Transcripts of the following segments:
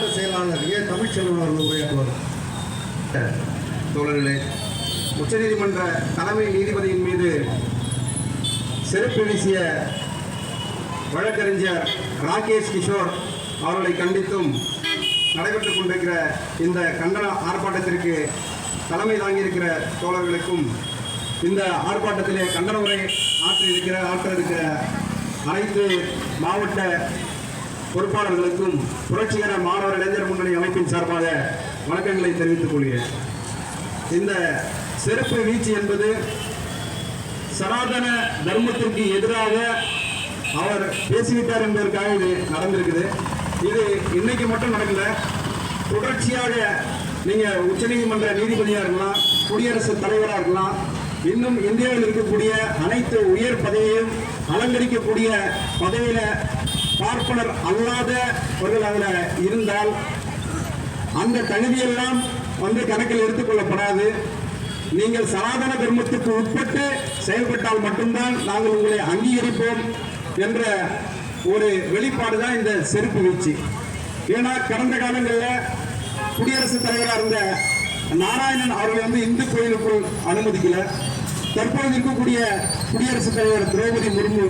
மாவட்ட செயலாளர் ஏ தமிழ்ச்செல்வன் அவர்கள் உரையாற்றுவார். தோழர்களே, உச்சநீதிமன்ற தலைமை நீதிபதியின் மீது செருப்பு வீசிய வழக்கறிஞர் ராகேஷ் கிஷோர் அவர்களை கண்டித்தும் நடைபெற்றுக் கொண்டிருக்கிற இந்த கண்டன ஆர்ப்பாட்டத்திற்கு தலைமை தாங்கியிருக்கிற தோழர்களுக்கும் இந்த ஆர்ப்பாட்டத்திலே கண்டன உரை ஆற்ற இருக்கிற அனைத்து மாவட்ட பொறுப்பாளர்களுக்கும் புரட்சிகர மாணவர் இளைஞர் முன்னணி அமைப்பின் சார்பாக வணக்கங்களை தெரிவித்துக் கொள்கிறேன். இந்த செருப்பு வீச்சு என்பது சனாதன தர்மத்திற்கு எதிராக அவர் பேசிவிட்டார் என்பதற்காக இது நடந்திருக்குது. இது இன்னைக்கு மட்டும் நடக்கல, தொடர்ச்சியாக நீங்க உச்சநீதிமன்ற நீதிபதியாக இருக்கலாம், குடியரசுத் தலைவராக இருக்கலாம், இன்னும் இந்தியாவில் இருக்கக்கூடிய அனைத்து உயர் பதவியையும் அலங்கரிக்கக்கூடிய பதவியில பார்ப்பனர் அல்லாதவர்கள் அதில் இருந்தால் அந்த தகுதியெல்லாம் கணக்கில் எடுத்துக்கொள்ளப்படாது. நீங்கள் சனாதன தர்மத்துக்கு உட்பட்டு செயல்பட்டால் மட்டும்தான் நாங்கள் உங்களை அங்கீகரிப்போம் என்ற ஒரு வெளிப்பாடு தான் இந்த செருப்பு வீச்சு. ஏன்னா கடந்த காலங்களில் குடியரசுத் தலைவராக இருந்த நாராயணன் அவர்கள் இந்து கோயிலுக்குள் அனுமதிக்கல. தற்போது இருக்கக்கூடிய குடியரசுத் தலைவர் திரௌபதி முர்மு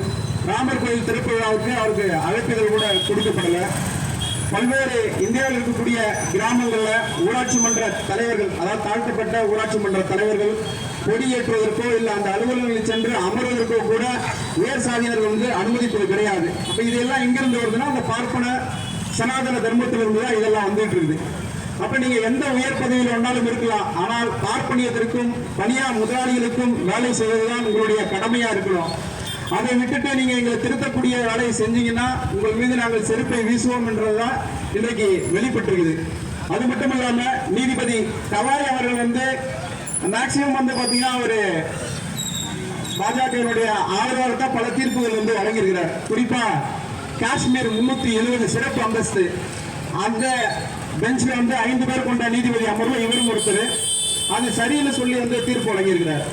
ராமர் கோயில் திறப்பு விழாவுக்கு அவருக்கு அழைப்புகள் கூட கொடுக்கப்படலை. பல்வேறு இந்தியாவில் இருக்கக்கூடிய கிராமங்களில் ஊராட்சி மன்ற தலைவர்கள், அதாவது தாழ்த்தப்பட்ட ஊராட்சி மன்ற தலைவர்கள் கொடியேற்றுவதற்கோ இல்லை அந்த அலுவலகங்களில் சென்று அமர்வதற்கோ கூட உயர் சாதியினர்கள் அனுமதிப்பது கிடையாது. அப்போ இதெல்லாம் எங்கிருந்து வருதுன்னா அந்த பார்ப்பன சனாதன தர்மத்திலிருந்து தான் இதெல்லாம் வந்துட்டு இருக்குது. அப்ப நீங்க எந்த உயர் பதவியில் வேணாலும் இருக்கலாம், ஆனால் பார்ப்பனியத்திற்கும் தனியார் முதலாளிகளுக்கும் வேலை செய்வதுதான் உங்களுடைய கடமையா இருக்கணும். அதை விட்டுட்டு நீங்க எங்களை திருத்தக்கூடிய வேலையை செஞ்சீங்கன்னா உங்கள் மீது நாங்கள் செருப்பை வீசுவோம் என்றதுதான் இன்றைக்கு வெளிப்பட்டிருக்குது. அது மட்டும் இல்லாம நீதிபதி கவாய் அவர்கள் மேக்சிமம் பாத்தீங்கன்னா ஒரு பாஜகவினுடைய ஆதரவாக தான் பல தீர்ப்புகள் வழங்கியிருக்கிறார். குறிப்பா காஷ்மீர் 370 சிறப்பு அந்தஸ்து அந்த பெஞ்சில் 5 பேர் கொண்ட நீதிபதி அமர்வு இவரும் ஒருத்தர் அது சரின்னு சொல்லி தீர்ப்பு வழங்கியிருக்கிறார்.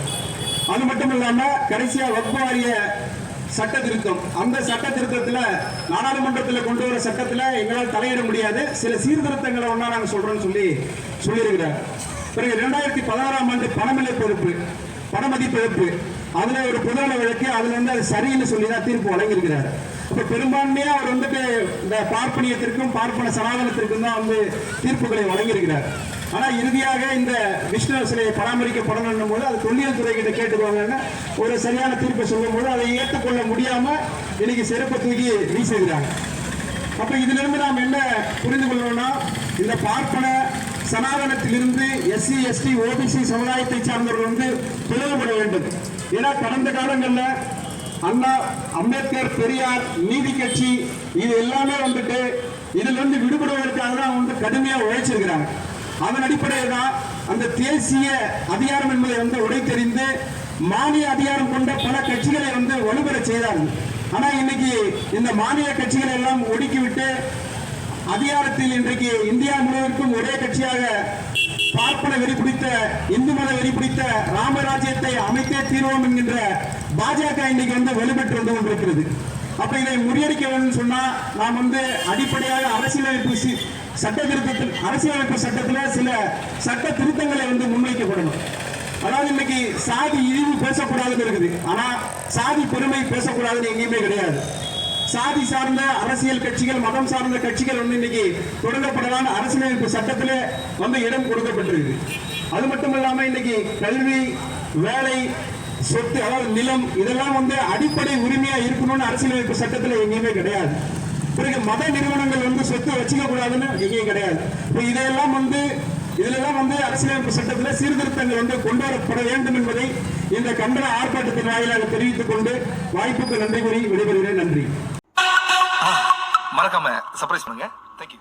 அது மட்டும் இல்லாம கடைசியா வக்ஃப் வாரிய சட்ட திருத்தம், அந்த சட்ட திருத்தத்தில் நாடாளுமன்றத்தில் கொண்டு வர சட்டத்தில் எங்களால் தலையிட முடியாது, சில சீர்திருத்தங்களை ஒன்றா நாங்கள் சொல்றோம்னு சொல்லியிருக்கிறார். பிறகு 2016ஆம் ஆண்டு பணமில்லை பொறுப்பு பணமதிப்பிழப்பு அதுல ஒரு புதான வழக்கு, அதுல அது சரின்னு சொல்லி தான் தீர்ப்பு வழங்கியிருக்கிறார். அப்ப பெரும்பான்மையா அவர் இந்த பார்ப்பனியத்திற்கும் பார்ப்பன சனாதனத்திற்கும் தான் தீர்ப்புகளை வழங்கியிருக்கிறார். ஆனா இறுதியாக இந்த விஷ்ணு சிலையை பராமரிக்கப்படணும் போது அது தொல்லியல் துறை கிட்ட கேட்டுக்குவாங்கன்னு ஒரு சரியான தீர்ப்பை சொல்லும் போது அதை ஏற்றுக்கொள்ள முடியாம இன்னைக்கு செருப்பை தூக்கி வீசுகிறாங்க. அப்ப இதுல இருந்து நாம் என்ன புரிந்து கொள்ளணும்னா இந்த பார்ப்பன சனாதனத்திலிருந்து SC ST OBC சமுதாயத்தை சார்ந்தவர்கள் பிளவுபட வேண்டும். ஏன்னா கடந்த காலங்களில் அண்ணா, அம்பேத்கர், பெரியார், நீதி கட்சி இது எல்லாமே இதுல விடுபடுவதற்காக தான் கடுமையா உழைச்சிருக்கிறாங்க. அதன் அடிப்படையில் தான் அந்த தேசிய அதிகாரம் என்பதை உடைத்தெறிந்து மானிய அதிகாரம் கொண்ட பல கட்சிகளை வலுப்பெற செய்தார்கள். ஆனா இன்னைக்கு இந்த மானிய கட்சிகளை எல்லாம் ஒடுக்கிவிட்டு அதிகாரத்தில் இன்றைக்கு இந்தியா முழுவதற்கும் ஒரே கட்சியாக பார்ப்பன வெறி பிடித்த இந்து மத வெறி பிடித்த ராமராஜ்யத்தை அமைத்தே தீர்வோம் என்கின்ற பாஜக இன்னைக்கு வலுப்பெற்று வந்து கொண்டிருக்கிறது. அப்ப இதை முறியடிக்க வேண்டும் சொன்னா நாம் அடிப்படையாக அரசியலமைப்பு சட்டத்தில் சில சட்ட திருத்தங்களை முன்வைக்கப்படணும். அதாவது இன்னைக்கு சாதி இழிவு பேசக்கூடாதுன்னு இருக்குது, ஆனா சாதி பெருமை பேசக்கூடாதுன்னு எங்கேயுமே கிடையாது. சாதி சார்ந்த அரசியல் கட்சிகள், மதம் சார்ந்த கட்சிகள் இன்னைக்கு தொடங்கப்படலான அரசியலமைப்பு சட்டத்திலே இடம் கொடுக்கப்பட்டிருக்கு. அது மட்டும் இல்லாம இன்னைக்கு கல்வி, வேலை, சொத்து, அதாவது நிலம் இதெல்லாம் அடிப்படை உரிமையா இருக்கணும்னு அரசியலமைப்பு சட்டத்தில் எங்கேயுமே கிடையாது. பிறகு மத நிறுவனங்கள் சொத்து வச்சுக்க கூடாதுன்னு எங்கேயும் கிடையாது. இதெல்லாம் இதெல்லாம் அரசியலமைப்பு சட்டத்தில் சீர்திருத்தங்கள் கொண்டு வரப்பட வேண்டும் என்பதை இந்த கண்டன ஆர்ப்பாட்டத்தின் வாயிலாக தெரிவித்துக் கொண்டு வாய்ப்புக்கு நன்றி கூறி விடைபெறுகிறேன். நன்றி. மறக்காம சர்ப்ரைஸ் பண்ணுங்க. தேங்க்யூ.